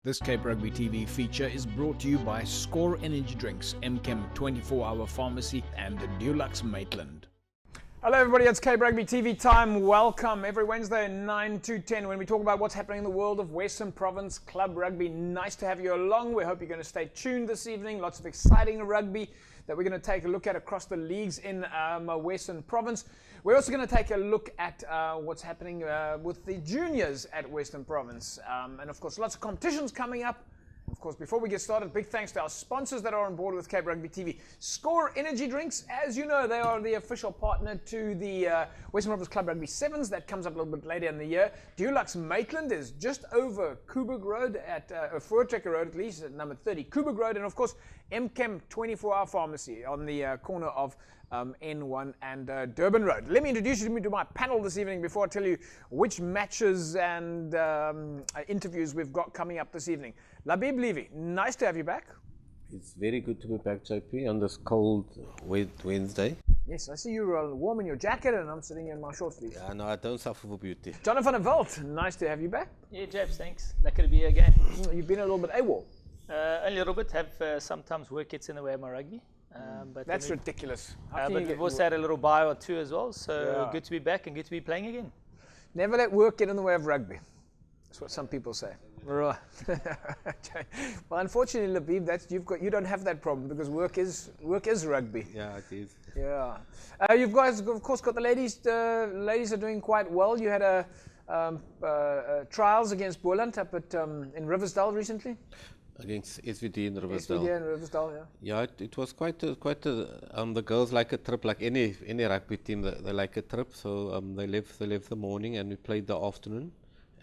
This Cape Rugby TV feature is brought to you by Score Energy Drinks, MChem 24-hour pharmacy and Dulux Maitland. Hello everybody, it's Cape Rugby TV time. Welcome every Wednesday 9 to 10 when we talk about what's happening in the world of Western Province Club Rugby. Nice to have you along. We hope you're going to stay tuned this evening. Lots of exciting rugby that we're going to take a look at across the leagues in Western Province. We're also going to take a look at what's happening with the juniors at Western Province. And of course, lots of competitions coming up. Of course, before we get started, big thanks to our sponsors that are on board with Cape Rugby TV. Score Energy Drinks, as you know, they are the official partner to the Western Province Club Rugby Sevens. That comes up a little bit later in the year. Dulux Maitland is just over Coburg Road, at Voortrekker Road at least, at number 30 Coburg Road. And of course, MChem 24-hour pharmacy on the corner of N1 and Durban Road. Let me introduce you to my panel this evening before I tell you which matches and interviews we've got coming up this evening. Labib Levy, nice to have you back. It's very good to be back, JP, on this cold, wet Wednesday. Yes, I see you're warm in your jacket and I'm sitting in my short sleeves. Yeah, no, I don't suffer for beauty. Jonathan van der Walt, nice to have you back. Yeah, Japs, thanks. Lucky to be here again. You've been a little bit AWOL. A little bit. Sometimes work gets in the way of my rugby. But That's ridiculous. But we've also had a little bye or two as well, so good to be back and good to be playing again. Never let work get in the way of rugby. That's what some people say. Right. Well, unfortunately, Labib, you don't have that problem because work is rugby. Yeah, it is. Yeah. You guys, of course, got the ladies. The ladies are doing quite well. You had a trials against Boland up at in Riversdale recently. Against SVD in Riversdale. SVD in Riversdale, yeah. Yeah, it was quite a. The girls like a trip, like any rugby team. They like a trip, so they left the morning and we played the afternoon,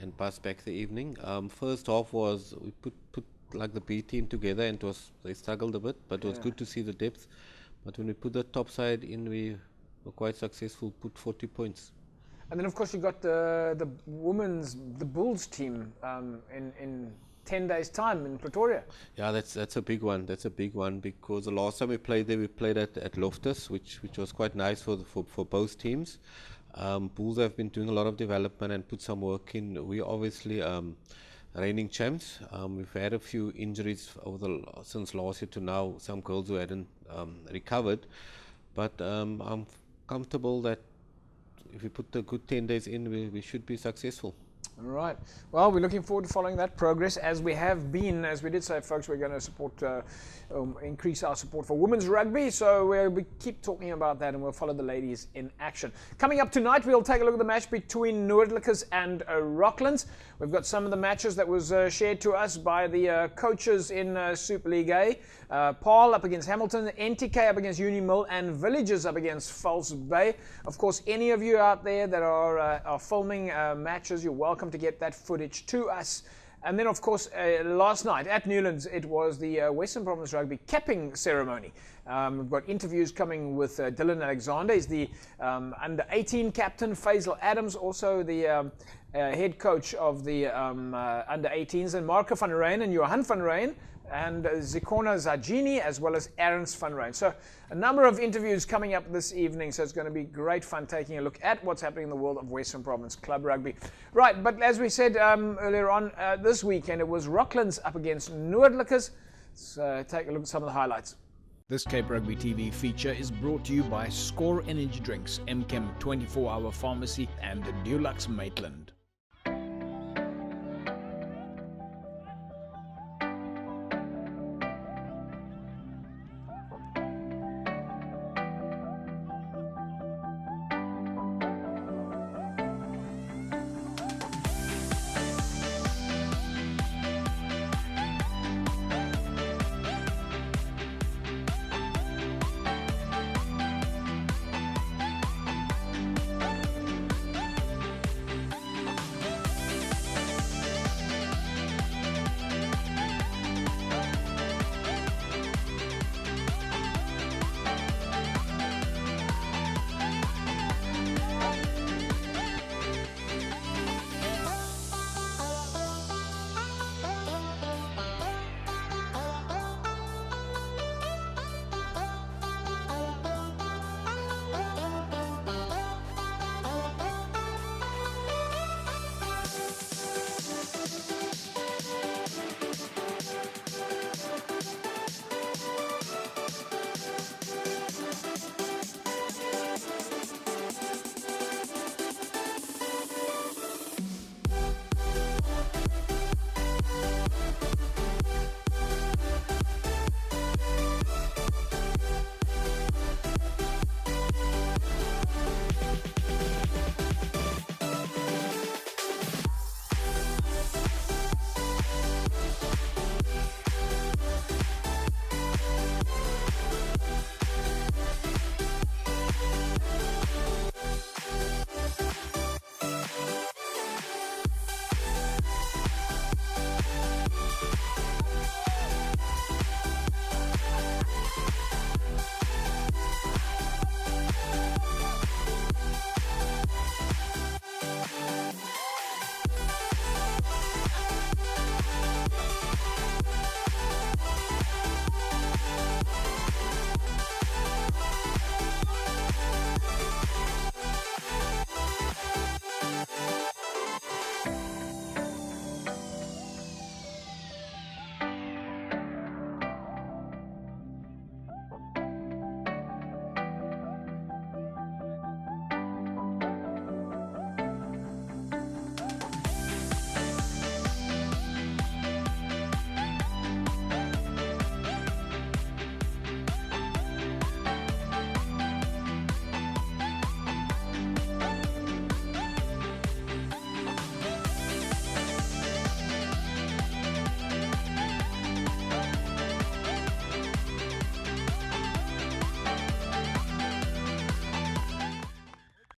and passed back the evening. First half was we put like the B team together, and they struggled a bit, but it was good to see the depth. But when we put the top side in, we were quite successful. Put 40 points. And then of course you got the Bulls team in 10 days time in Pretoria. Yeah, that's a big one. That's a big one because the last time we played there, we played at Loftus, which was quite nice for both teams. Bulls have been doing a lot of development and put some work in. We obviously reigning champs. We've had a few injuries since last year to now. Some girls who hadn't recovered, but I'm comfortable that if we put the good 10 days in, we should be successful. All right. Well, we're looking forward to following that progress as we have been. As we did say, folks, we're going to support, increase our support for women's rugby. So we keep talking about that and we'll follow the ladies in action. Coming up tonight, we'll take a look at the match between Noordlikers and Rocklands. We've got some of the matches that was shared to us by the coaches in Super League A. Paarl up against Hamilton, NTK up against Unimill, and Villages up against False Bay. Of course, any of you out there that are filming matches, you're welcome to get that footage to us. And then, of course, last night at Newlands, it was the Western Province Rugby capping ceremony. We've got interviews coming with Dylan Alexander. He's the under-18 captain. Faisal Adams, also the head coach of the under-18s. And Marco van Rijn and Johan van Rijn. And Zikona Zagini, as well as Ernst van Rijn. So a number of interviews coming up this evening, so it's going to be great fun taking a look at what's happening in the world of Western Province Club Rugby. Right, but as we said earlier on, this weekend it was Rocklands up against Noordlikers. So take a look at some of the highlights. This Cape Rugby TV feature is brought to you by Score Energy Drinks, MChem 24-hour pharmacy and Dulux Maitland.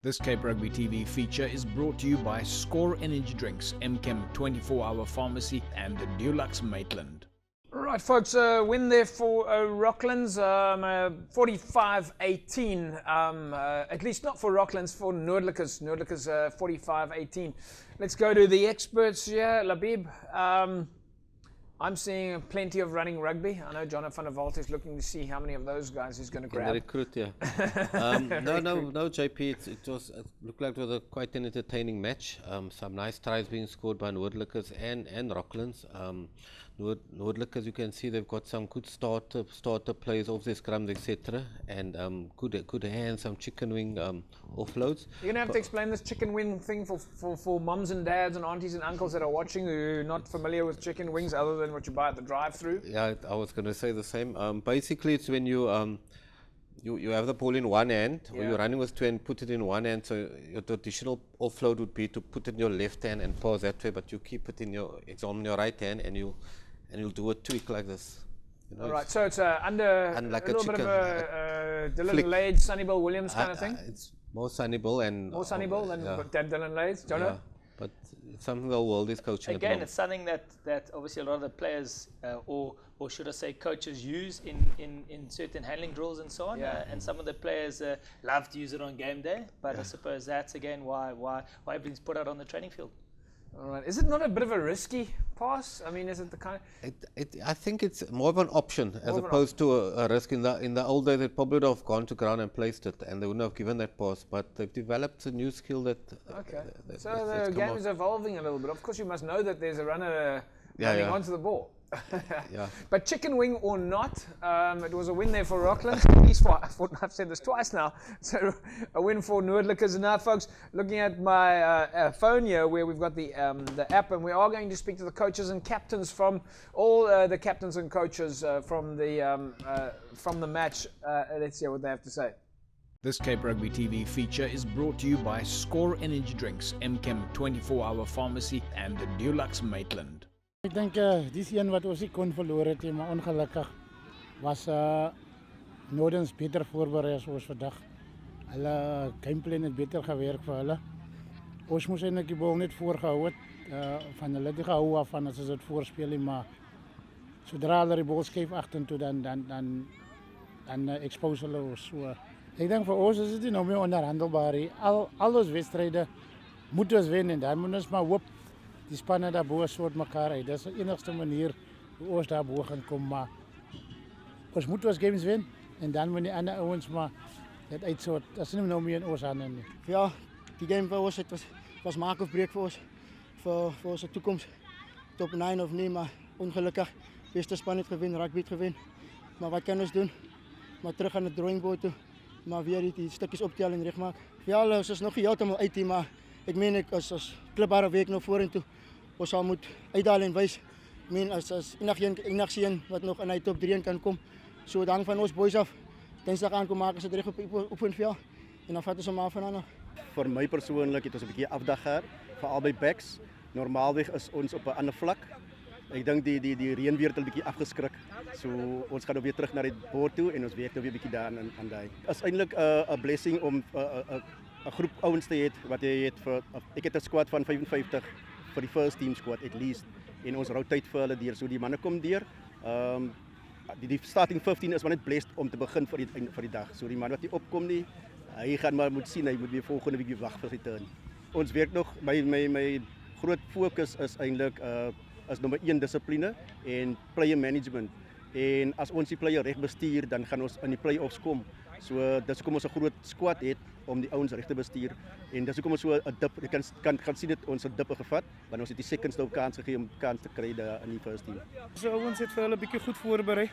This Cape Rugby TV feature is brought to you by Score Energy Drinks, Eps24 Hour Pharmacy and Dulux Maitland. Right, folks, win there for Rocklands, 45-18. At least not for Rocklands, for Noordlikers. Noordlikers 45-18. Let's go to the experts here. Labib, I'm seeing plenty of running rugby. I know Jonathan van der Walt is looking to see how many of those guys he's going to grab. Recruit, yeah. No, JP. It looked like it was quite an entertaining match. Some nice tries being scored by Noordlikers and Rocklands. Noordlikers, you can see they've got some good starter players off their scrums, etc. And good hands, some chicken wing offloads. You're going to have to explain this chicken wing thing for mums and dads and aunties and uncles that are watching who are not familiar with chicken wings other than what you buy at the drive-thru. Yeah, I was going to say the same. Basically, it's when you have the ball in one hand, or you're running with two and put it in one hand. So your traditional offload would be to put it in your left hand and pass that way, but you keep it in your right hand, and you'll do a tweak like this. You know, all right, so it's under like a little bit of a Dylan Lade, Sonny Bill Williams kind of thing. It's more Sonny Bill and more Sonny Bill than Dylan Lade. Jonah? Yeah, but it's something the world is coaching. Again, it's something that obviously a lot of the players or should I say coaches use in certain handling drills and so on. And some of the players love to use it on game day. But I suppose that's again why everything's put out on the training field. All right. Is it not a bit of a risky pass? I mean, is it the kind of... I think it's more of an option as opposed to a risk. In the old days, they probably would have gone to ground and placed it, and they wouldn't have given that pass. But they've developed a new skill that... Okay. So the game is evolving a little bit. Of course, you must know that there's a runner running onto the ball. But chicken wing or not, it was a win there for Rocklands. I've said this twice now. So a win for Noordlikers. And now, folks, looking at my phone here, where we've got the app, and we are going to speak to the coaches and captains from all the captains and coaches from the match. Let's hear what they have to say. This Cape Rugby TV feature is brought to you by Score Energy Drinks, Eps24 Hour Pharmacy and Dulux Maitland. Ik denk, die een wat ons kon verloren, maar ongelukkig was Nordens beter voorbereid as ons vandag. Hulle gameplan het beter gewerkt vir hulle. Ons moes eintlik die bal net voorgehou het, van hulle die gehou af van as het voorspel, maar zodra hulle die bal skeef agtertoe dan expose hulle ons. So, ek dink vir ons is dit nou meer onderhandelbaar. Al ons wedstryde moet ons wen en dan moet ons maar hoop die spanne daarbo soort mekaar uit. Dat is de enigste manier hoe ons daarbo gaan komen. Maar ons moet ons games winnen en dan moet die andere ouens maar het uitsoort. Dat is niet nou meer in ons handen. Ja, die game voor ons was maak of breek voor ons. Voor onze toekomst. Top 9 of niet, maar ongelukkig. Beste span het gewin, rugby het gewin. Maar wat kunnen we doen? Maar terug aan het drawing board toe. Maar weer die stukjes optellen en recht maken. Ja, ons is nog heeltemal uit, maar ik meen als clubbare week nog vorentoe. Ons zal moeten uitdalen en wijs. Ik meen als enigszins een wat nog in die top 3 kan komen. Zo het hangt van ons boys af. Dinsdag aankom maken ze terug op een veld. En dan vatten ze maar van aan. Voor mij persoonlijk het ons een beetje afdag gehad. Voor al bij backs. Normaalweg is ons op een ander vlak. Ik denk die reënweer het een beetje afgeschrikt. So, ons gaan weer terug naar het boord toe en ons werkt weer een beetje daar aan die. Het is eindelijk een blessing om een groep ouens te hebben. Wat je hebt ik heb een squad van 55 voor die first team squad at least. En ons houdt tijd voor hulle deur. So die mannen komen deur. Die starting 15 is maar net blessed om te beginnen voor die dag. So die man wat die opkomt, hij gaat maar moet zien, hij moet weer volgende week weer wachten voor zijn turn. Ons werkt nog, mijn groot focus is eigenlijk is nummer 1 discipline en player management. En als ons die player recht bestuur, dan gaan ons in die play-offs komen. So dis hoekom ons 'n groot squad het om die ouens reg te bestuur. En dis hoekom ons so 'n dip, jy kan sien dit ons 'n dippe gevat, want ons het die second stop kans gegee om kans te kry in die first team. So ouens het vir hulle 'n bietjie goed voorberei.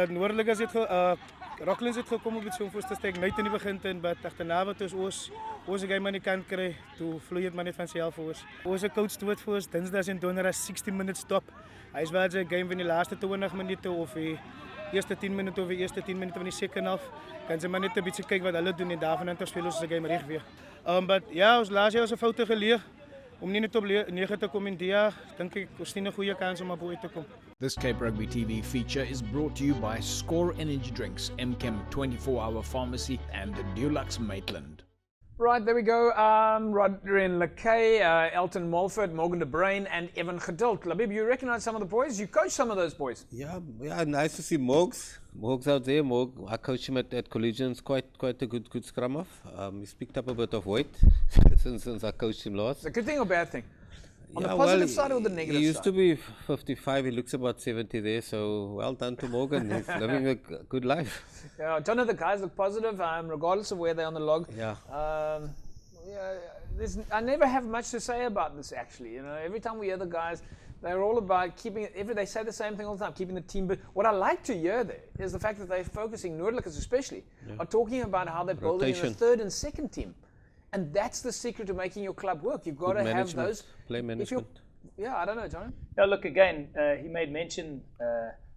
Noordlikers het Rocklands het gekom op so 'n voorste steek net in die begin en wat agterna wat ons game aan die kant kry, toe vloei dit maar net van self vir ons. Ons coach stoot vir ons Dinsdag en Donderdag 60 minutes stop. Hy is wel 'n game van die laaste 20 minute of die eerste 10 minute of die eerste 10 minute van die second half. Kan ze maar net 'n bietjie kyk wat hulle doen en daarvan dan speel ons se game reg weer. But ja, ons laas jaar ons foute geleer om nie net op 9 te kom in die jaar, dink ek ons het 'n goeie kans om op bo te kom. This Cape Rugby TV feature is brought to you by Score Energy Drinks, Eps24 Hour Pharmacy and Dulux Maitland. Right, there we go. Rodrin Lakay, Elton Mulford, Morgan de Bruin, and Evan Geduld. Labib, you recognize some of the boys? You coach some of those boys. Yeah, nice to see Morgs. Morgs out there. I coached him at Collegians, quite a good scrum off. He's picked up a bit of weight since I coached him last. It's a good thing or bad thing? On the positive side or the negative side? He used to be 55, he looks about 70 there, so well done to Morgan. He's living a good life. Yeah, John, the guys look positive, regardless of where they're on the log. Yeah. I never have much to say about this, actually. You know, every time we hear the guys, they're all about keeping it. They say the same thing all the time, keeping the team. But what I like to hear there is the fact that they're focusing, Noordelijkers especially, are talking about how they're building in a third and second team. And that's the secret to making your club work. You've got to have those. Play management. Yeah, I don't know, John. Yeah, look, again, he made mention,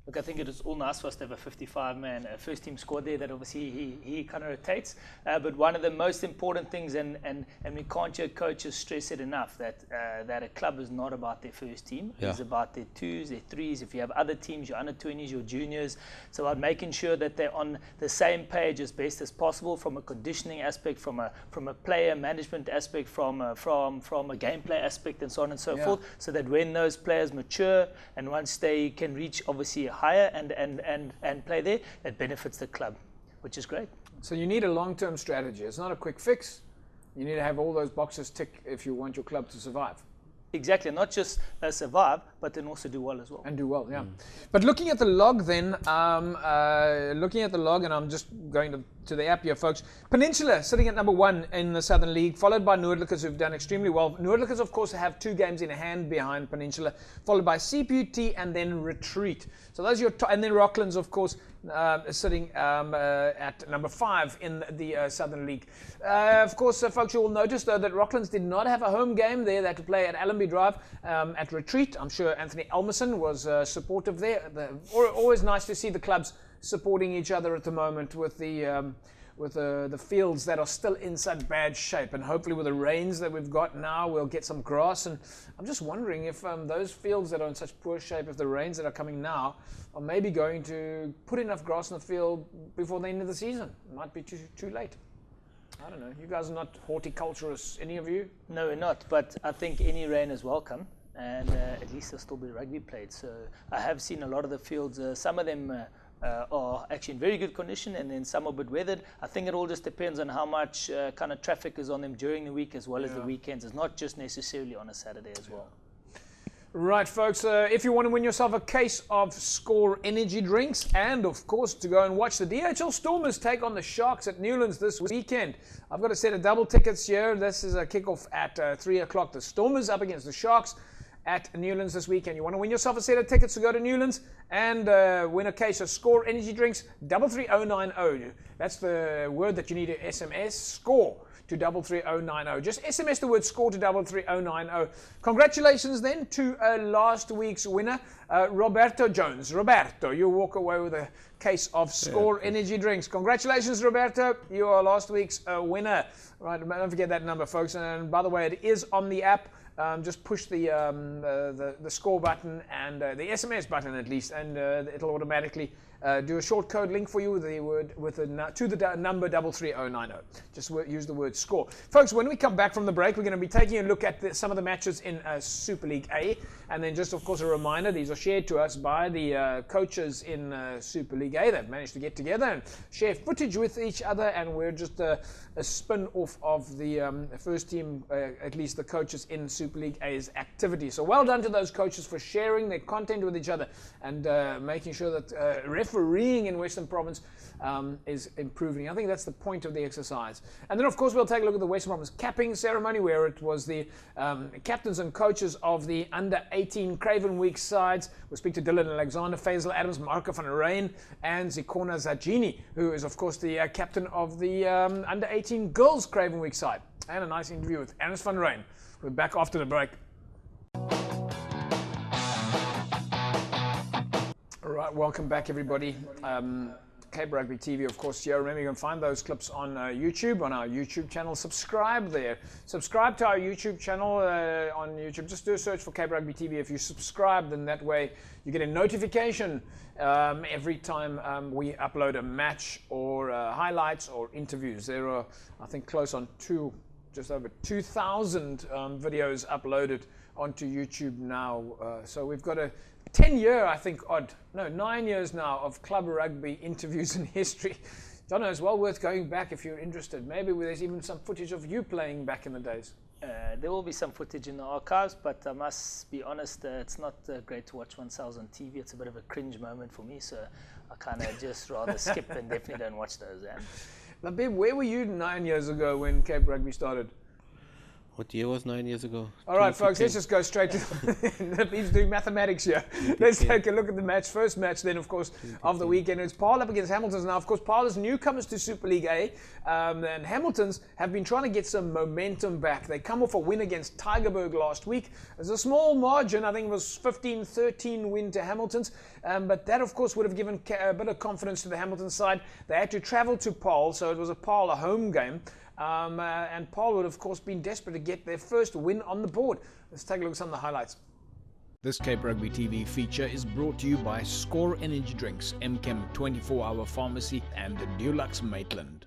look, I think it is all nice for us to have a 55-man first team squad there that obviously he kind of rotates. But one of the most important things, and we can't hear coaches stress it enough, that a club is not about their first team. It's about their twos, their threes. If you have other teams, your under-20s, your juniors. It's about making sure that they're on the same page as best as possible from a conditioning aspect, from a player management aspect, from a gameplay aspect, and so on and so forth, so that when those players mature and once they can reach obviously higher and play there, it benefits the club, which is great. So you need a long-term strategy. It's not a quick fix. You need to have all those boxes tick if you want your club to survive. Exactly, not just survive, but then also do well as well. And do well, yeah. But looking at the log then, and I'm just going to the app here, folks. Peninsula sitting at number 1 in the Southern League, followed by Noordelijkers, who've done extremely well. Noordelijkers, of course, have 2 games in hand behind Peninsula, followed by CPUT and then Retreat. So those are your and then Rocklands, of course, sitting at number 5 in the Southern League. Of course, folks, you will notice, though, that Rocklands did not have a home game there. They had to play at Allenby Drive at Retreat. I'm sure Anthony Elmerson was supportive there. Always nice to see the clubs supporting each other at the moment with the fields that are still in such bad shape, and hopefully with the rains that we've got now, we'll get some grass. And I'm just wondering if those fields that are in such poor shape, if the rains that are coming now are maybe going to put enough grass in the field before the end of the season. It might be too late. I don't know. You guys are not horticulturists, any of you? No, we're not, but I think any rain is welcome, and at least there'll still be rugby played. So I have seen a lot of the fields, some of them are actually in very good condition, and then some are a bit weathered. I think it all just depends on how much kind of traffic is on them during the week as well as the weekends. It's not just necessarily on a Saturday as well. Right, folks, if you want to win yourself a case of Score energy drinks, and of course to go and watch the DHL Stormers take on the Sharks at Newlands this weekend, I've got a set of double tickets here. This is a kickoff at 3 o'clock. The Stormers up against the Sharks at Newlands this weekend. You want to win yourself a set of tickets to go to Newlands and win a case of Score energy drinks, 33090. That's the word that you need to SMS, SCORE, to 33090. Just SMS the word SCORE to 33090. Congratulations then to last week's winner, Roberto Jones. Roberto, you walk away with a case of Score energy drinks. Congratulations, Roberto. You are last week's winner. Right, don't forget that number, folks. And by the way, it is on the app. Just push the Score button and the SMS button at least, and it'll automatically do a short code link for you with the word to the number 33090. Just use the word SCORE, folks. When we come back from the break, we're going to be taking a look at some of the matches in Super League A, and then just of course a reminder: these are shared to us by the coaches in Super League A. They've managed to get together and share footage with each other, and we're just a spin off of the first team, at least the coaches in Super League A's activity. So well done to those coaches for sharing their content with each other and making sure that refereeing in Western Province is improving. I think that's the point of the exercise. And then of course we'll take a look at the Western Province capping ceremony, where it was the captains and coaches of the under-18 Craven Week sides. We'll speak to Dylan Alexander, Faisal Adams, Marco van Rijn, and Zikona Zagini, who is of course the captain of the under-18 girls Craven Week side. And a nice interview with Ernst van Rijn. We're back after the break. All right, welcome back, everybody. Cape Rugby TV, of course, here. Remember, you can find those clips on YouTube, on our YouTube channel. Subscribe there. Subscribe to our YouTube channel on YouTube. Just do a search for Cape Rugby TV. If you subscribe, then that way you get a notification every time we upload a match or highlights or interviews. There are, I think, close on just over 2,000 videos uploaded onto YouTube now. So we've got a 10-year, I think, 9 years now of club rugby interviews in history. John, it's well worth going back if you're interested. Maybe there's even some footage of you playing back in the days. There will be some footage in the archives, but I must be honest, it's not great to watch oneself on TV. It's a bit of a cringe moment for me, so I kind of just rather skip and definitely don't watch those. Now, Bib, where were you 9 years ago when Cape Rugby started? What year was 9 years ago? All right, folks, let's just go straight to he's doing mathematics here. Let's take a look at the first match then, of course, of the weekend. It's Paarl up against Hamiltons. Now, of course, Paarl is newcomers to Super League A, and Hamiltons have been trying to get some momentum back. They come off a win against Tygerberg last week. There's a small margin, I think it was 15-13 win to Hamiltons, but that, of course, would have given a bit of confidence to the Hamiltons side. They had to travel to Paarl, so it was a home game. And Paarl would, of course, been desperate to get their first win on the board. Let's take a look at some of the highlights. This Cape Rugby TV feature is brought to you by Score Energy Drinks, MChem 24-hour pharmacy, and Dulux Maitland.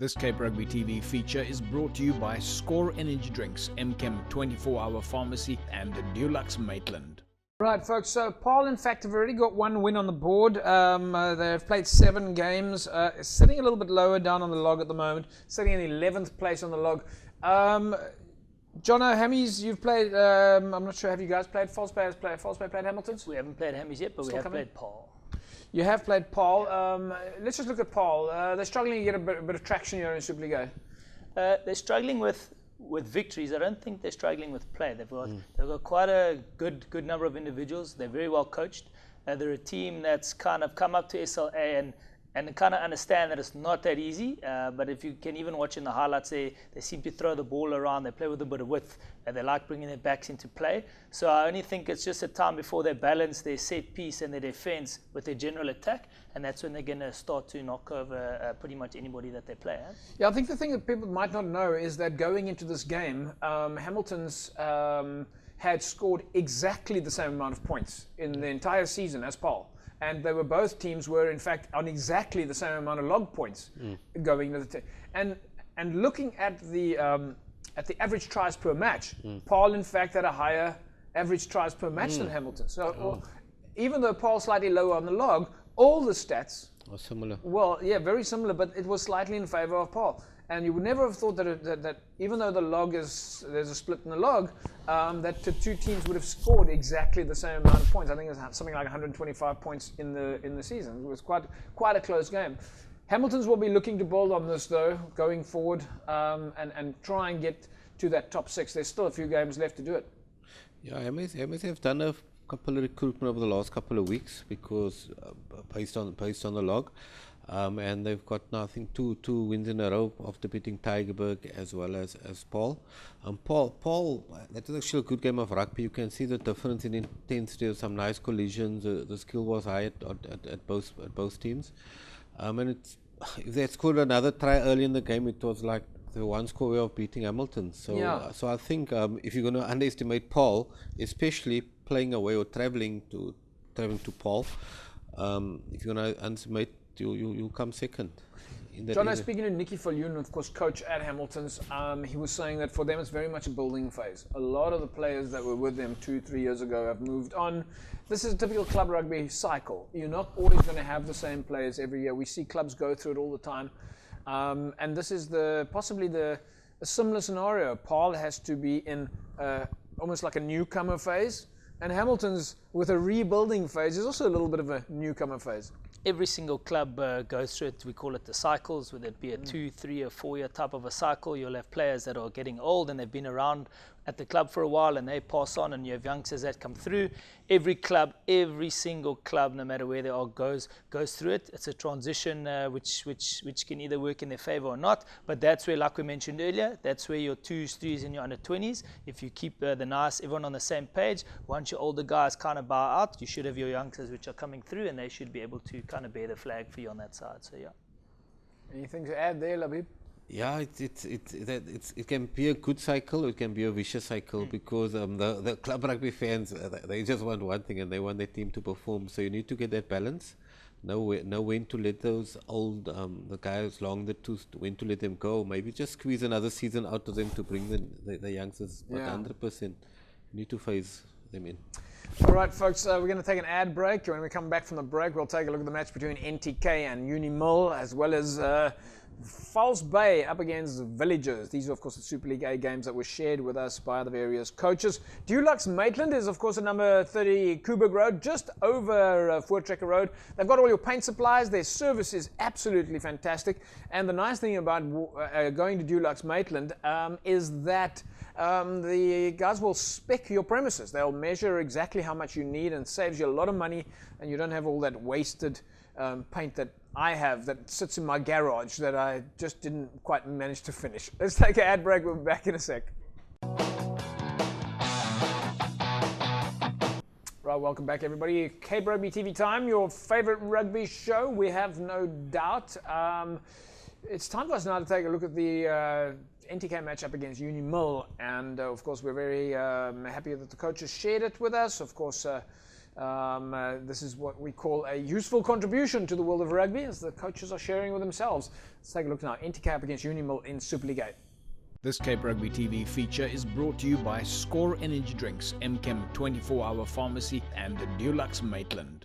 This Cape Rugby TV feature is brought to you by Score Energy Drinks, MChem 24-hour pharmacy, and Dulux Maitland. Right, folks, so Paarl, in fact, have already got one win on the board. They've played 7 games, sitting a little bit lower down on the log at the moment, sitting in 11th place on the log. Jono, Hammies, you've played, I'm not sure, have you guys played False Bay played Hamiltons? We haven't played Hammies yet, but we have played Paul. You have played Paul. Let's just look at Paul. They're struggling to get a bit of traction here in Superliga. They're struggling with victories. I don't think they're struggling with play. They've got quite a good number of individuals. They're very well coached. They're a team that's kind of come up to SLA and kind of understand that it's not that easy. But if you can even watch in the highlights, they seem to throw the ball around. They play with a bit of width, and they like bringing their backs into play. So I only think it's just a time before they balance their set piece and their defense with their general attack, and that's when they're going to start to knock over pretty much anybody that they play. Yeah, I think the thing that people might not know is that going into this game, Hamilton's had scored exactly the same amount of points in the entire season as Paul. And they were both teams were in fact on exactly the same amount of log points going into the and looking at the average tries per match, Paul in fact had a higher average tries per match than Hamilton. So even though Paul's slightly lower on the log, all the stats are similar. Well, yeah, very similar, but it was slightly in favor of Paul. And you would never have thought that even though there's a split in the log, that the two teams would have scored exactly the same amount of points. I think it was something like 125 points in the season. It was quite a close game. Hamiltons will be looking to build on this though, going forward, and try and get to that top 6. There's still a few games left to do it. Yeah, MS have done a couple of recruitment over the last couple of weeks because based on the log. And they've got now, I think, two wins in a row after beating Tygerberg as well as Paul. Paul, that was actually a good game of rugby. You can see the difference in intensity. Some nice collisions. The skill was high at both teams. And if they had scored another try early in the game, it was like the one score way of beating Hamilton. So, yeah. So I think if you're going to underestimate Paul, especially playing away or traveling to Paul, if you're going to underestimate, you'll come second. John, speaking to Nicky Falloon, of course, coach at Hamilton's, he was saying that for them it's very much a building phase. A lot of the players that were with them 2-3 years ago have moved on. This is a typical club rugby cycle. You're not always going to have the same players every year. We see clubs go through it all the time. And this is possibly a similar scenario. Paul has to be in almost like a newcomer phase. And Hamilton's, with a rebuilding phase, is also a little bit of a newcomer phase. Every single club goes through it. We call it the cycles, whether it be a 2, 3 or 4 year type of a cycle. You'll have players that are getting old and they've been around at the club for a while and they pass on, and you have youngsters that come through. Every club, every single club, no matter where they are, goes through it. It's a transition which can either work in their favor or not. But that's where, like we mentioned earlier, that's where your 2s, 3s and your under 20s, if you keep everyone on the same page, once your older guys kind of bow out, you should have your youngsters which are coming through, and they should be able to kind of bear the flag for you on that side. So yeah. Anything to add there, Labib? Yeah, it can be a good cycle, it can be a vicious cycle, because the club rugby fans, they just want one thing, and they want their team to perform. So you need to get that balance. Know when to let those old the guys long the tooth, when to let them go. Maybe just squeeze another season out of them to bring the youngsters. But 100%, you need to phase them in. All right, folks, we're going to take an ad break. When we come back from the break, we'll take a look at the match between NTK and Unimil, as well as False Bay up against Villagers. These are, of course, the Super League A games that were shared with us by the various coaches. Dulux Maitland is, of course, at number 30 Coburg Road, just over Voortrekker Road. They've got all your paint supplies. Their service is absolutely fantastic. And the nice thing about going to Dulux Maitland is that the guys will spec your premises. They'll measure exactly how much you need, and saves you a lot of money, and you don't have all that wasted paint that I have that sits in my garage that I just didn't quite manage to finish. Let's take an ad break. We'll be back in a sec. Right, welcome back, everybody. Cape Rugby TV time, your favorite rugby show. We have no doubt. It's time for us now to take a look at the NTK match up against Unimil, and of course we're very happy that the coaches shared it with us. Of course, this is what we call a useful contribution to the world of rugby, as the coaches are sharing with themselves. Let's take a look now. NTK up against Unimil in Super League 8. This Cape Rugby TV feature is brought to you by Score Energy Drinks, Eps24 24-hour pharmacy, and Dulux Maitland.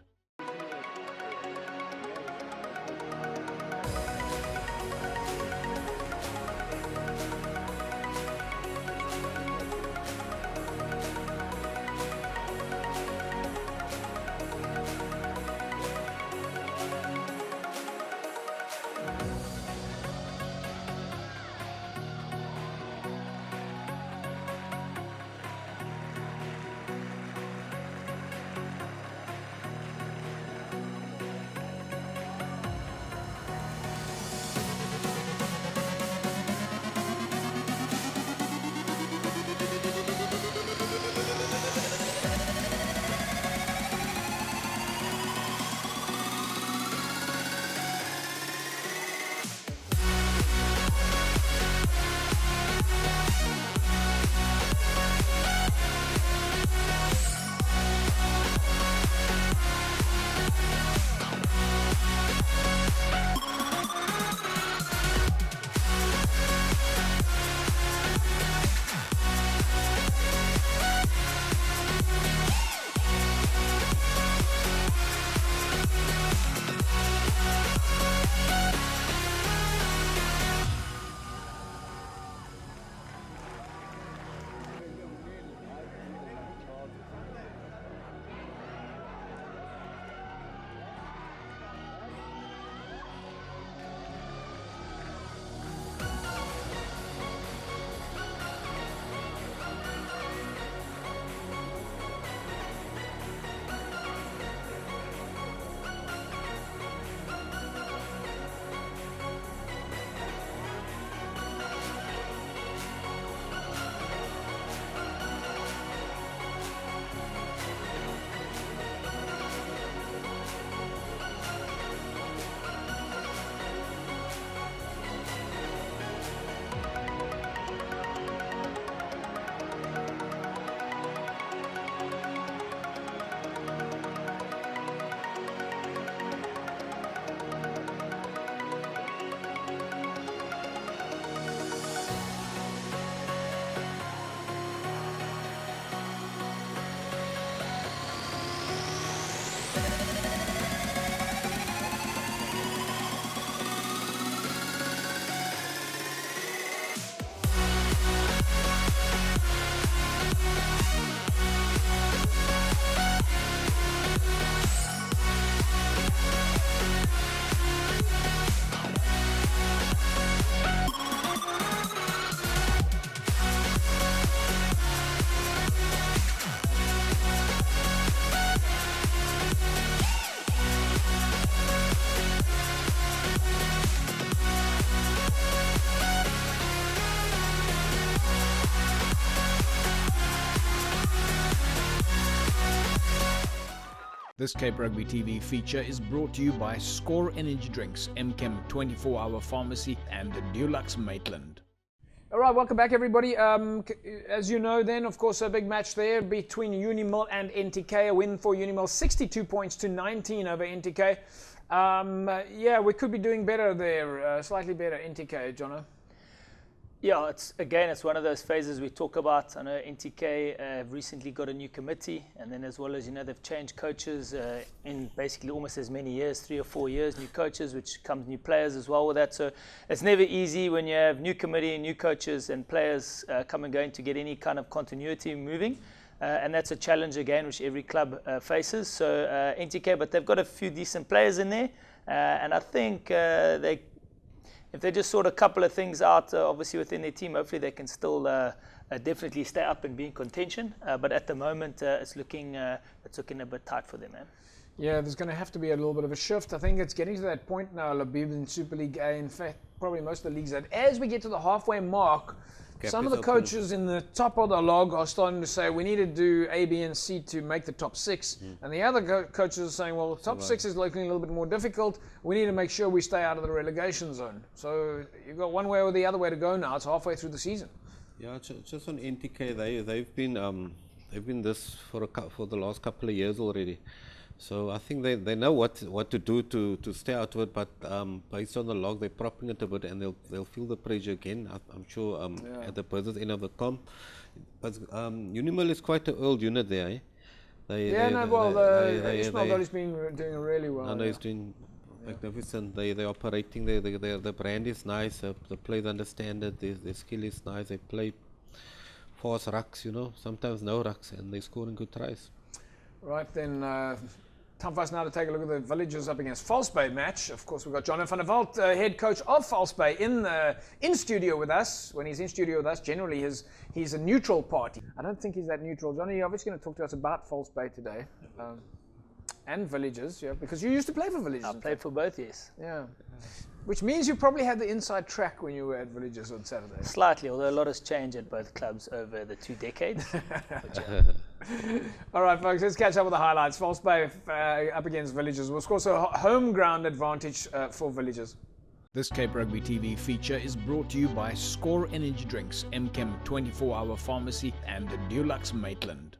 This Cape Rugby TV feature is brought to you by Score Energy Drinks, Eps24 Hour Pharmacy, and Dulux Maitland. All right, welcome back, everybody. As you know, then, of course, a big match there between Unimil and NTK. A win for Unimil, 62 points to 19 over NTK. Yeah, we could be doing better there, slightly better, NTK, Jono. Yeah, it's one of those phases we talk about. I know NTK have recently got a new committee, and then as well as, they've changed coaches in basically almost as many years, 3 or 4 years, new coaches, which comes new players as well with that. So it's never easy when you have new committee, new coaches and players come and going to get any kind of continuity moving. And that's a challenge again, which every club faces. So NTK, but they've got a few decent players in there. And I think if they just sort a couple of things out, obviously within their team, hopefully they can still definitely stay up and be in contention. But at the moment, it's looking a bit tight for them, man. Yeah, there's going to have to be a little bit of a shift. I think it's getting to that point now, Labib in Super League A. In fact, probably most of the leagues, that as we get to the halfway mark, some of the coaches in the top of the log are starting to say we need to do A, B, and C to make the top 6. And the other coaches are saying, well, top 6 is looking a little bit more difficult. We need to make sure we stay out of the relegation zone. So you've got one way or the other way to go now. It's halfway through the season. Yeah, just on NTK, they've been this for the last couple of years already. So I think they know what to do to stay out of it, but based on the log, they're propping it a bit, and they'll feel the pressure again. I'm sure at the business end of the comp. But Unimil is quite an old unit there. Eh? Ishmael Dolly's been doing really well. I know he's doing magnificent. They're operating. The brand is nice. The players understand it. Their skill is nice. They play fast rucks, sometimes no rucks, and they're scoring good tries. Right then, time for us now to take a look at the Villagers up against False Bay match. Of course, we've got John van der Walt, head coach of False Bay, in studio with us. When he's in studio with us, generally he's a neutral party. I don't think he's that neutral. Johnny, you're obviously going to talk to us about False Bay today. And Villagers, yeah, because you used to play for Villagers. I played for both, yes. Yeah. Which means you probably had the inside track when you were at Villagers on Saturday. Slightly, although a lot has changed at both clubs over the 2 decades. All right, folks, let's catch up with the highlights. False Bay up against Villagers was, of course, a home ground advantage for Villagers. This Cape Rugby TV feature is brought to you by Score Energy Drinks, Eps24 Hour Pharmacy, and Dulux Maitland.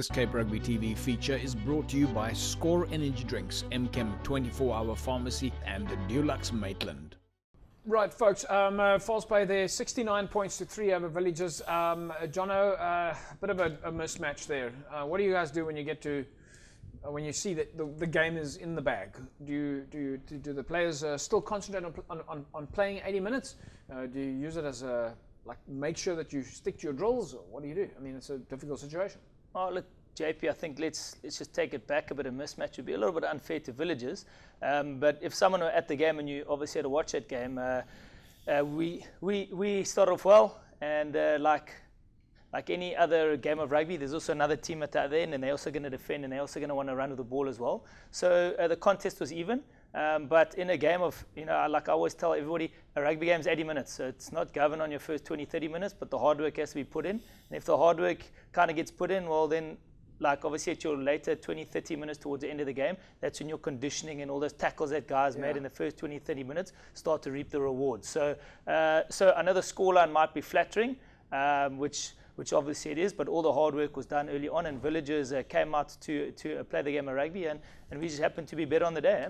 This Cape Rugby TV feature is brought to you by Score Energy Drinks, MChem 24-hour pharmacy, and Dulux Maitland. Right, folks, False Bay there, 69 points to 3 over Villages. Jono, a bit of a mismatch there. What do you guys do when you get to, when you see that the game is in the bag? Do the players still concentrate on playing 80 minutes? Do you use it as a, like, make sure that you stick to your drills? Or what do you do? I mean, it's a difficult situation. Oh, look, JP, I think let's just take it back a bit. A mismatch would be a little bit unfair to Villages. But if someone were at the game and you obviously had to watch that game, we started off well, and like any other game of rugby, there's also another team at the other end, and they're also going to defend, and they're also going to want to run with the ball as well. So the contest was even. But in a game of, like I always tell everybody, a rugby game is 80 minutes. So it's not governed on your first 20, 30 minutes, but the hard work has to be put in. And if the hard work kind of gets put in, well then, like obviously at your later 20, 30 minutes towards the end of the game, that's when your conditioning and all those tackles that guys made in the first 20, 30 minutes start to reap the rewards. So I know the scoreline might be flattering, which obviously it is, but all the hard work was done early on, and Villagers came out to play the game of rugby, and we just happened to be better on the day.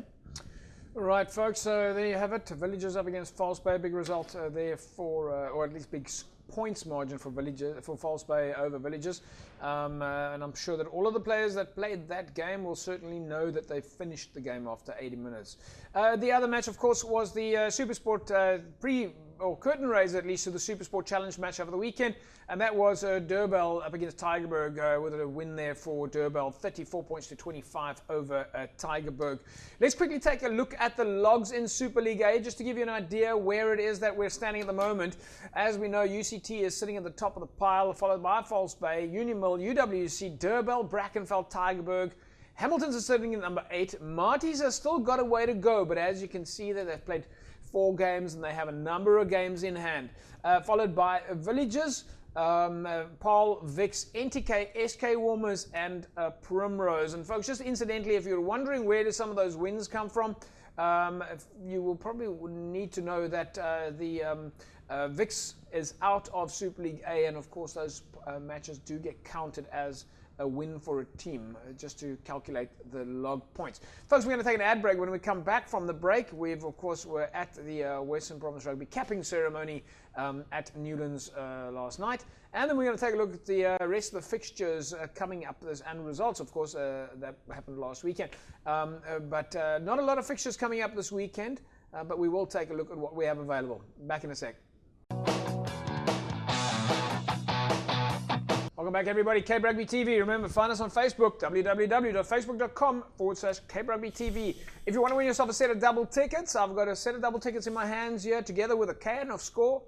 Right, folks, so there you have it. Villagers up against False Bay. Big result there for, or at least big points margin for False Bay over Villagers. And I'm sure that all of the players that played that game will certainly know that they finished the game after 80 minutes. The other match, of course, was the Supersport curtain raiser, at least, to the Supersport Challenge match over the weekend, and that was Durbell up against Tygerberg, with a win there for Durbell, 34 points to 25 over Tygerberg. Let's quickly take a look at the logs in Super League A, just to give you an idea where it is that we're standing at the moment. As we know, UCT is sitting at the top of the pile, followed by False Bay, Unimill, UWC, Durbell, Brackenfell, Tygerberg. Hamilton's are sitting at number 8. Marty's has still got a way to go, but as you can see there, they've played 4 games and they have a number of games in hand. Followed by Villages, Paul, Vix, NTK, SK Warmers, and Primrose. And folks, just incidentally, if you're wondering where do some of those wins come from, you will probably need to know that the Vix is out of Super League A, and of course those matches do get counted as a win for a team, just to calculate the log points. Folks, we're going to take an ad break. When we come back from the break, we've, of course, we're at the Western Province Rugby capping ceremony at Newlands last night. And then we're going to take a look at the rest of the fixtures coming up and results, of course, that happened last weekend. But not a lot of fixtures coming up this weekend, but we will take a look at what we have available. Back in a sec. Welcome back, everybody. Cape Rugby TV. Remember, find us on Facebook, www.facebook.com/Cape Rugby TV. If you want to win yourself a set of double tickets, I've got a set of double tickets in my hands here, together with a can of Score,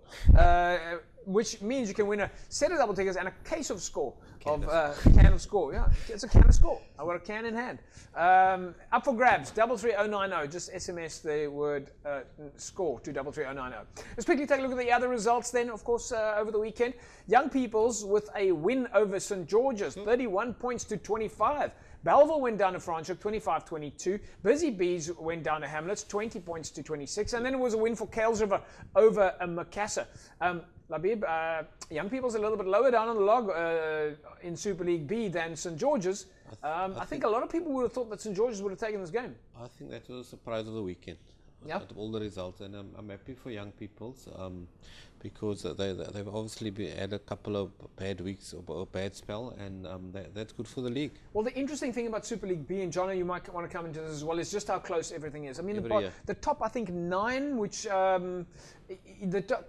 which means you can win a set of double tickets and a case of Score. Can of Score, yeah. It's a can of Score. I've got a can in hand. Up for grabs, 33090. Just SMS the word Score to 33090. Let's quickly take a look at the other results then, of course, over the weekend. Young People's with a win over St. George's, 31 points to 25. Belleville went down to Franschhoek, 25-22. Busy Bees went down to Hamlets, 20 points to 26. And then it was a win for Kales River over Macassar. Labib, Young People's a little bit lower down on the log in Super League B than St. George's. I think a lot of people would have thought that St. George's would have taken this game. I think that was a surprise of the weekend. Yeah. Out of all the results, and I'm happy for Young People's because they've obviously had a couple of bad weeks or a bad spell, and that's good for the league. Well, the interesting thing about Super League B, and Jono, you might want to come into this as well, is just how close everything is. I mean, the top, I think, 9, which the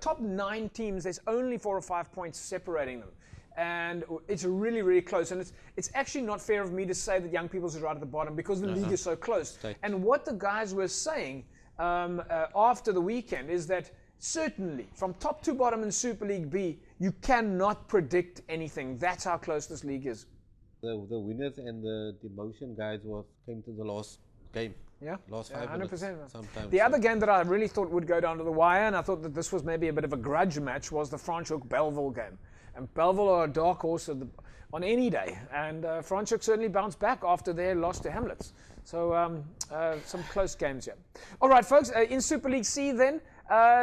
top 9 teams, there's only 4 or 5 points separating them. And it's really, really close. And it's actually not fair of me to say that Young People's is right at the bottom, because the league is so close. And what the guys were saying after the weekend is that certainly from top to bottom in Super League B, you cannot predict anything. That's how close this league is. The winners and the demotion guys came to the last game. Yeah, last 5 minutes. 100%. Sometimes. The other game that I really thought would go down to the wire, and I thought that this was maybe a bit of a grudge match, was the Franschhoek-Belleville game. And Belleville are a dark horse on any day. And Franschhoek certainly bounced back after their loss to Hamlets. So some close games here. All right, folks, in Super League C then,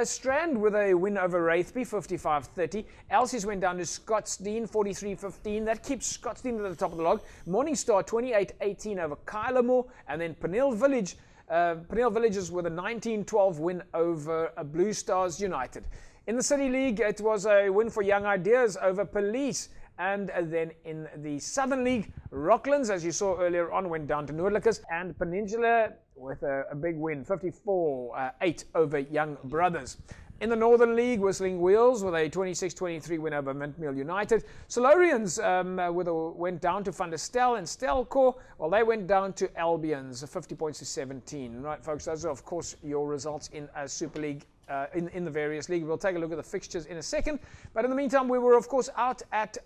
Strand with a win over Wraithby, 55-30. Elsie's went down to Scottsdene, 43-15. That keeps Scottsdene at the top of the log. Morningstar, 28-18 over Kylemore. And then Peniel Villages with a 19-12 win over Blue Stars United. In the City League, it was a win for Young Ideas over Police. And then in the Southern League, Rocklands, as you saw earlier on, went down to Noordlikers, and Peninsula with a big win, 54-8 over Young Brothers. In the Northern League, Whistling Wheels with a 26-23 win over Mintmeal United. Solarians went down to Van der Stel, and Stelcor, well, they went down to Albions, 50 points to 17. Right, folks, those are, of course, your results in Super League. In the various leagues. We'll take a look at the fixtures in a second. But in the meantime, we were, of course, out at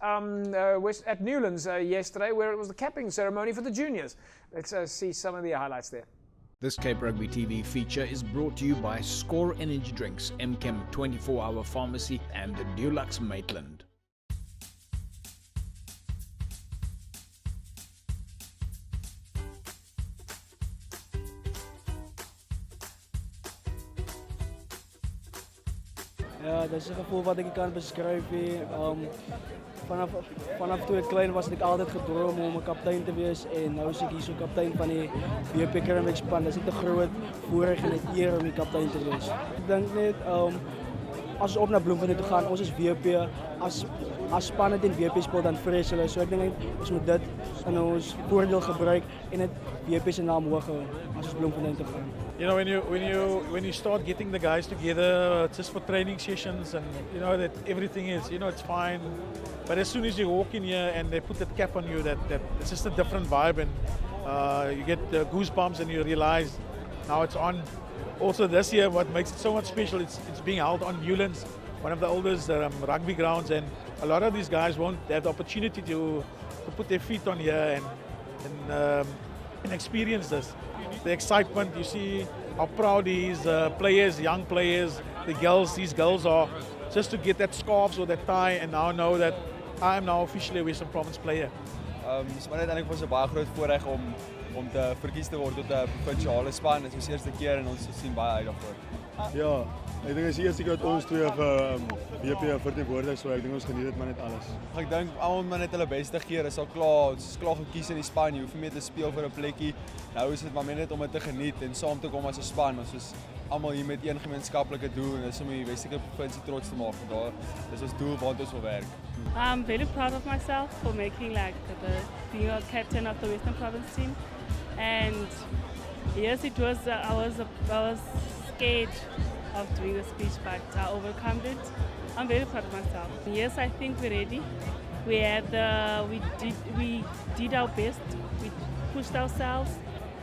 Newlands yesterday, where it was the capping ceremony for the juniors. Let's see some of the highlights there. This Cape Rugby TV feature is brought to you by Score Energy Drinks, Chem 24-hour pharmacy, and Dulux Maitland. Ja, dat is een gevoel wat ik kan beschrijven. Vanaf toen ik klein was, had ik altijd gedroomd om een kapitein te wezen. En nu is ik hier zo'n kapitein van die WP Kermweg span. Dat is echt een groot voorrecht en een eer om die kapitein te wezen. Ik denk net, als we op naar Bloemfontein toe gaan, ons is WP. Als span het in WP speelt, dan vrees hulle. So ik denk ons moet dit in ons voordeel gebruiken en het WP zijn naam hoog houden als we Bloemfontein toe gaan. You know, when you start getting the guys together just for training sessions, and you know that everything is, you know, it's fine. But as soon as you walk in here and they put that cap on you, that it's just a different vibe, and you get goosebumps, and you realize now it's on. Also this year, what makes it so much special, it's being held on Newlands, one of the oldest rugby grounds, and a lot of these guys won't have the opportunity to put their feet on here and experience this. The excitement, you see how proud these players, young players, these girls are, just to get that scarves or that tie and now know that I am now officially a Western Province player. Dis maar net eintlik vir ons 'n baie groot voorreg om te verkies te word tot 'n provinsiale span. Dit is ons eerste keer en ons sien baie uit daarvoor. Ja, ek dink is die eerste keer dat ons twee vir WP verteenwoordig, so ek dink ons geniet dit maar net alles. Ek dink almal moet net hulle bes te gee. Dis al klaar, ons is klaar gekies in die span. Jy hoef nie meer te speel vir 'n plekkie. Nou is dit maar net om dit te geniet en saam te kom as 'n span. Ons is almal hier met een gemeenskaplike doel en dis om die Westelike provinsie trots te maak. Daar dis ons doel waar ons wil werk. I'm very proud of myself for making being a captain of the Western Province team. And yes, it was I was scared of doing the speech, but I overcome it. I'm very proud of myself. Yes, I think we're ready. We did our best. We pushed ourselves,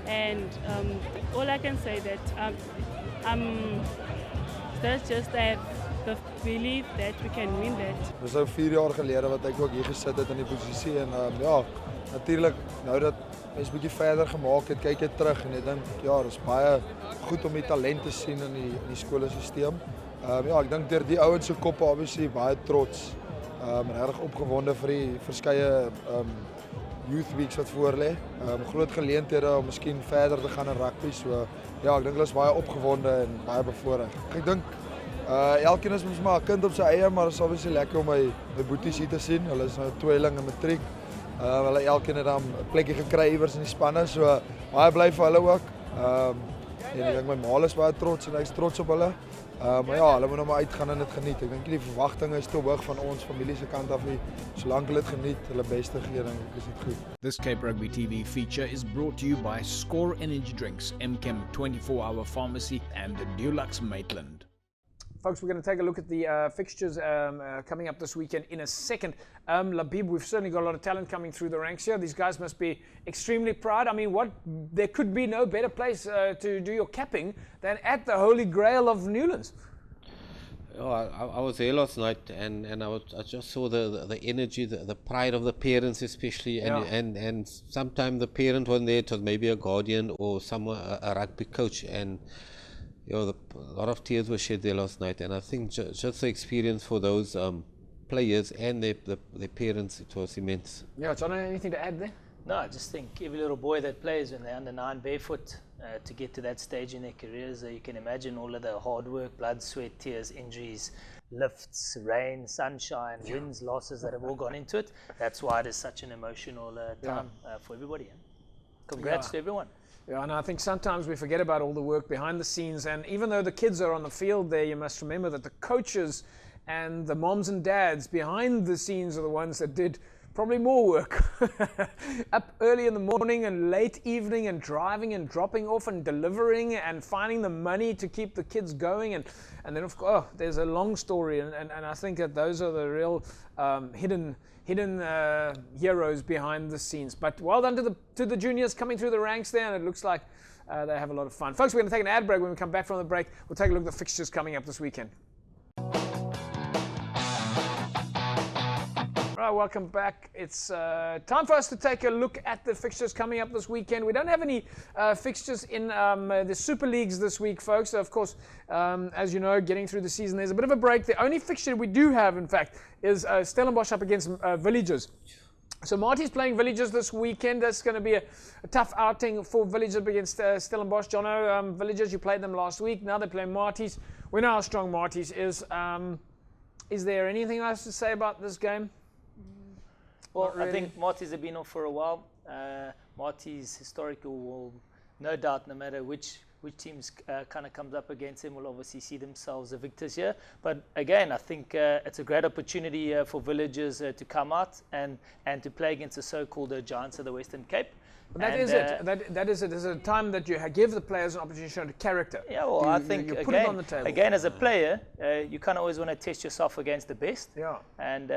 and all I can say that that's just the belief that we can win that. Dit is nou 4 jaar gelede wat ek ook hier gesit het in die posisie en ja, natuurlik nou dat mens bietjie verder gemaak het, kyk jy terug en ek dink ja, dis baie goed om die talent te sien in die skoolstelsel. Ja, ek dink deur die ouens se koppe obviously baie trots. Regtig opgewonde vir die verskeie youth weeks wat voor lê. Groot geleenthede om miskien verder te gaan in rugby. So ja, ek dink hulle is baie opgewonde en baie bevoorreg. Ek dink elkeen is mos maar 'n kind op sy eie, maar dit is obviously lekker om my boeties hier te sien. Hulle is nou tweeling in matriek. Hulle elkeen het dan 'n plekkie gekry iewers in die spanne, so baie bly vir hulle ook. En ek dink my ma is baie trots en hy's trots op hulle. Maar ja, hulle moet nou maar uitgaan en dit geniet. Ek dink die verwagtinge is te hoog van ons familie se kant af nie. Solank hulle dit geniet, hulle beste gee, dink ek is dit goed. This Cape Rugby TV feature is brought to you by Score Energy Drinks, Chem 24-hour pharmacy, and Dulux Maitland. Folks, we're going to take a look at the fixtures coming up this weekend in a second. Labib, we've certainly got a lot of talent coming through the ranks here. These guys must be extremely proud. I mean, there could be no better place to do your capping than at the Holy Grail of Newlands. Oh, I was there last night, and I just saw the energy, the pride of the parents especially, and sometimes the parent wasn't there. It was maybe a guardian or a rugby coach, and a lot of tears were shed there last night. And I think just the experience for those players and their parents, it was immense. Yeah, John, anything to add there? No, I just think every little boy that plays when they're under 9 barefoot to get to that stage in their careers, you can imagine all of the hard work, blood, sweat, tears, injuries, lifts, rain, sunshine, wins, losses that have all gone into it. That's why it is such an emotional time for everybody. Congrats to everyone. Yeah, and I think sometimes we forget about all the work behind the scenes. And even though the kids are on the field there, you must remember that the coaches and the moms and dads behind the scenes are the ones that did probably more work. Up early in the morning and late evening and driving and dropping off and delivering and finding the money to keep the kids going. And then, of course, there's a long story. And I think that those are the real hidden heroes behind the scenes. But well done to the juniors coming through the ranks there, and it looks like they have a lot of fun. Folks, we're going to take an ad break. When we come back from the break, we'll take a look at the fixtures coming up this weekend. All right, welcome back. It's time for us to take a look at the fixtures coming up this weekend. We don't have any fixtures in the Super Leagues this week, folks. So, of course, as you know, getting through the season, there's a bit of a break. The only fixture we do have, in fact, is Stellenbosch up against Villagers. So Marty's playing Villagers this weekend. That's going to be a tough outing for Villagers against Stellenbosch. Jono, Villagers, you played them last week. Now they're playing Marty's. We know how strong Marty's is. Is there anything else to say about this game? Well, Really. I think Marty's have been off for a while. Marty's historical will, no doubt, no matter which teams kind of comes up against them, will obviously see themselves the victors here. But again, I think it's a great opportunity for Villagers to come out and to play against the so-called giants of the Western Cape. But that is it. That is it. There's a time that you give the players an opportunity to show character. Yeah, well, I think you put again, it on the table. Again, as a player, you kind of always want to test yourself against the best. Yeah. And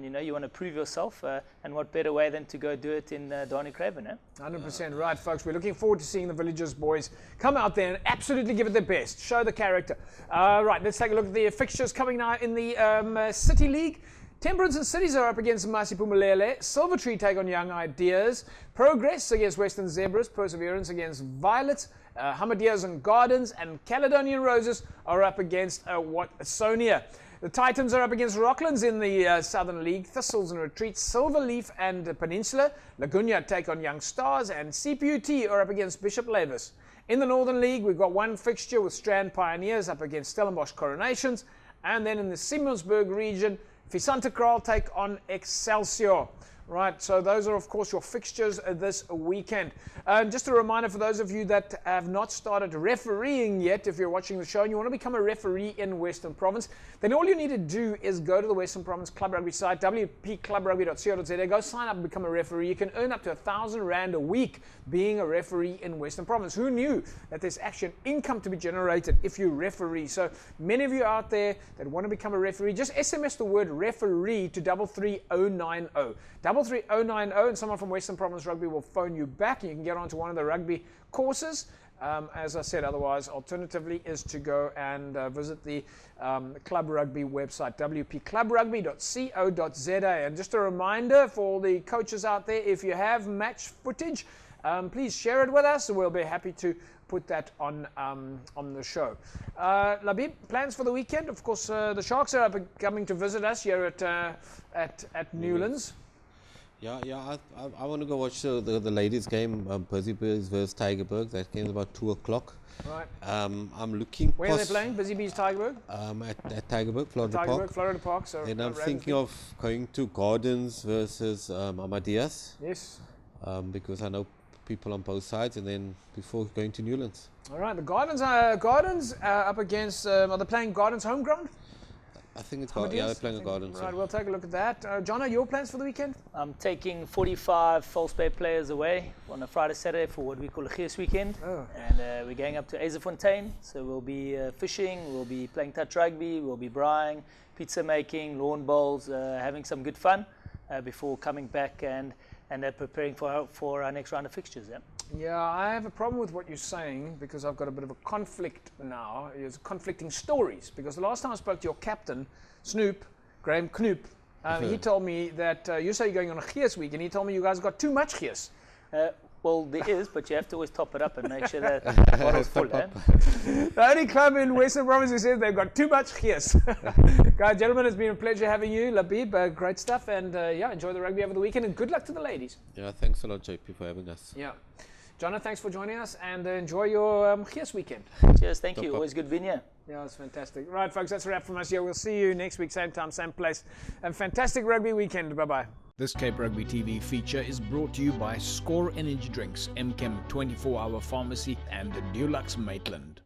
you know, you want to prove yourself. And what better way than to go do it in Darnie Craven, eh? 100% right, folks. We're looking forward to seeing the Villagers boys come out there and absolutely give it their best. Show the character. Right, let's take a look at the fixtures coming now in the City League. Temperance and Cities are up against Masipumalele. Silvertree take on Young Ideas. Progress against Western Zebras. Perseverance against Violets. Hamadias and Gardens. And Caledonian Roses are up against Watsonia. The Titans are up against Rocklands in the Southern League. Thistles and Retreat. Silverleaf and Peninsula. Lagunya take on Young Stars. And CPUT are up against Bishop Lavis. In the Northern League, we've got one fixture with Strand Pioneers up against Stellenbosch Coronations. And then in the Simmelsburg region, Visante Kraal take on Excelsior. Right, so those are, of course, your fixtures this weekend. Just a reminder for those of you that have not started refereeing yet, if you're watching the show and you want to become a referee in Western Province, then all you need to do is go to the Western Province Club Rugby site, wpclubrugby.co.za, go sign up and become a referee. You can earn up to R1,000 a week being a referee in Western Province. Who knew that there's actually an income to be generated if you referee? So many of you out there that want to become a referee, just SMS the word referee to 33090. 33090, and someone from Western Province Rugby will phone you back and you can get onto one of the rugby courses. As I said, otherwise, alternatively, is to go and visit the Club Rugby website, wpclubrugby.co.za. And just a reminder for all the coaches out there, if you have match footage, please share it with us and we'll be happy to put that on the show. Labib, plans for the weekend? Of course, the Sharks are coming to visit us here at Newlands. Yeah. I want to go watch the ladies' game, Busy-Bees versus Tigerberg. That game's about 2 o'clock. Right. I'm looking. Where are they playing? Busy-Bees, Tigerberg? At Tigerberg, Florida Park. So then I'm thinking of going to Gardens versus Amadias. Yes. Because I know people on both sides, and then before going to Newlands. All right. The Gardens up against. Are they playing Gardens home ground? I think it's Gardens. Yeah, they're playing the Gardens. Right, we'll take a look at that. John, your plans for the weekend? I'm taking 45 False Bay players away on a Friday, Saturday for what we call a Gees weekend. Oh. And we're going up to Eps24. So we'll be fishing, we'll be playing touch rugby, we'll be braaiing, pizza making, lawn bowls, having some good fun before coming back and preparing for our next round of fixtures. Yeah, I have a problem with what you're saying because I've got a bit of a conflict now. There's conflicting stories because the last time I spoke to your captain, Graham Knoop, he told me that you say you're going on a Gees week and he told me you guys got too much Gees. Well, there is, but you have to always top it up and make sure that the bottle's full. The only club in Western Province who says they've got too much gears. Guys, gentlemen, it's been a pleasure having you. Labib, great stuff. And yeah, enjoy the rugby over the weekend and good luck to the ladies. Yeah, thanks a lot, JP, for having us. Yeah. Jonna, thanks for joining us and enjoy your gears weekend. Cheers, thank you. Always good being here. Yeah, it's fantastic. Right, folks, that's a wrap from us here. We'll see you next week, same time, same place. And fantastic rugby weekend. Bye-bye. This Cape Rugby TV feature is brought to you by Score Energy Drinks, Eps24 Pharmacy and Dulux Maitland.